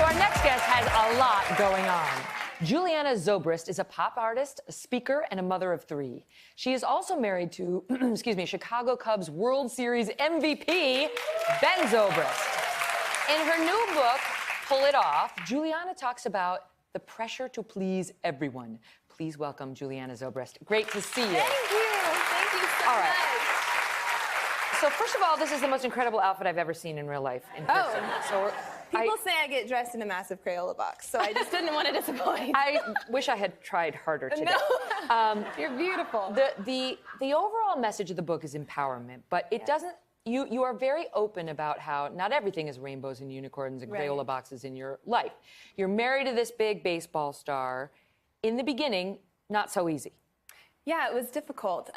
our next guest has a lot going on. Julianna Zobrist is a pop artist, a speaker, and a mother of three. She is also married to, Chicago Cubs World Series MVP, Ben Zobrist. In her new book, Pull It Off, Julianna talks about the pressure to please everyone. Please welcome Julianna Zobrist. Great to see you. Thank you. Thank you so much. So first of all, this is the most incredible outfit I've ever seen in real life, in person. So People say I get dressed in a massive Crayola box, so I just didn't want to disappoint. I wish I had tried harder today. No. You're beautiful. The overall message of the book is empowerment, but it doesn't. You are very open about how not everything is rainbows and unicorns and Crayola boxes in your life. You're married to this big baseball star. In the beginning, not so easy. Yeah, it was difficult.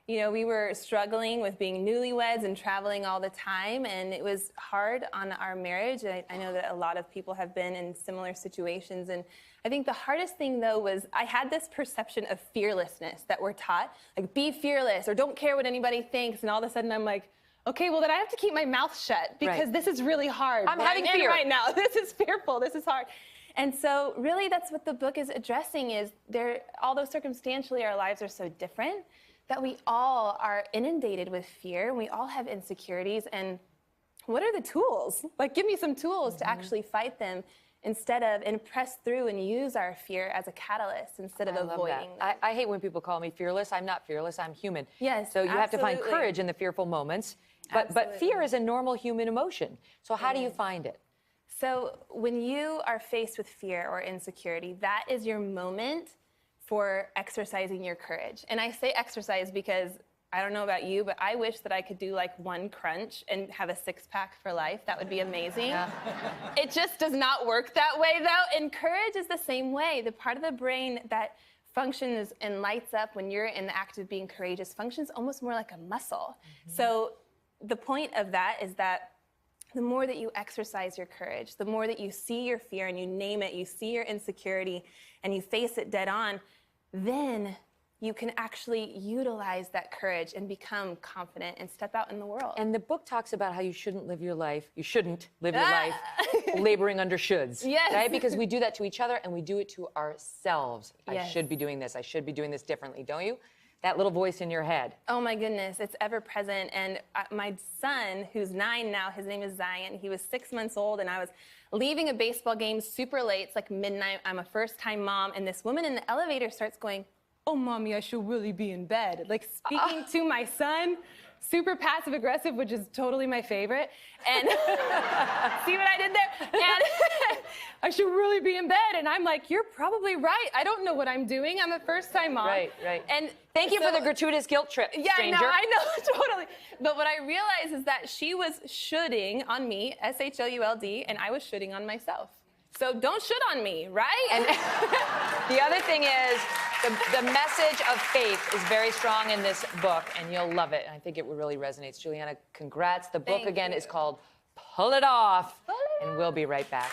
You know, we were struggling with being newlyweds and traveling all the time, and it was hard on our marriage. I know that a lot of people have been in similar situations, and I think the hardest thing, though, was I had this perception of fearlessness that we're taught, like, be fearless or don't care what anybody thinks, and all of a sudden I'm like, okay, well, then I have to keep my mouth shut because this is really hard. I'm having fear right now. This is fearful. This is hard. And so really that's what the book is addressing is although circumstantially our lives are so different, that we all are inundated with fear, and we all have insecurities, and what are the tools? Like, give me some tools to actually fight them and press through and use our fear as a catalyst instead of avoiding them. I hate when people call me fearless. I'm not fearless, I'm human. Yes, so you have to find courage in the fearful moments, but fear is a normal human emotion. So how do you find it? So when you are faced with fear or insecurity, that is your moment for exercising your courage. And I say exercise because I don't know about you, but I wish that I could do like one crunch and have a six-pack for life. That would be amazing. Yeah. It just does not work that way, though. And courage is the same way. The part of the brain that functions and lights up when you're in the act of being courageous functions almost more like a muscle. So the point of that is that the more that you exercise your courage, the more that you see your fear and you name it, you see your insecurity and you face it dead on, then you can actually utilize that courage and become confident and step out in the world. And the book talks about how you shouldn't live your life laboring under shoulds. Yes. Right? Because we do that to each other and we do it to ourselves. Yes. I should be doing this. I should be doing this differently, don't you? That little voice in your head. Oh my goodness, it's ever present. And my son, who's 9 now, his name is Zion. He was 6 months old, and I was leaving a baseball game super late. It's like midnight. I'm a first-time mom, and this woman in the elevator starts going, "Oh, mommy, I should really be in bed." Like speaking to my son, super passive-aggressive, which is totally my favorite. And see what I did there? And I should really be in bed. And I'm like, you're probably right. I don't know what I'm doing. I'm a first-time mom. Right. And thank you so, for the gratuitous guilt trip, yeah, stranger. Yeah, I know, totally. But what I realized is that she was shoulding on me, S-H-O-U-L-D, and I was shoulding on myself. So don't should on me, right? And the other thing is, the message of faith is very strong in this book, and you'll love it. And I think it really resonates. Julianna, congrats. The book, again, is called Pull It Off. And we'll be right back.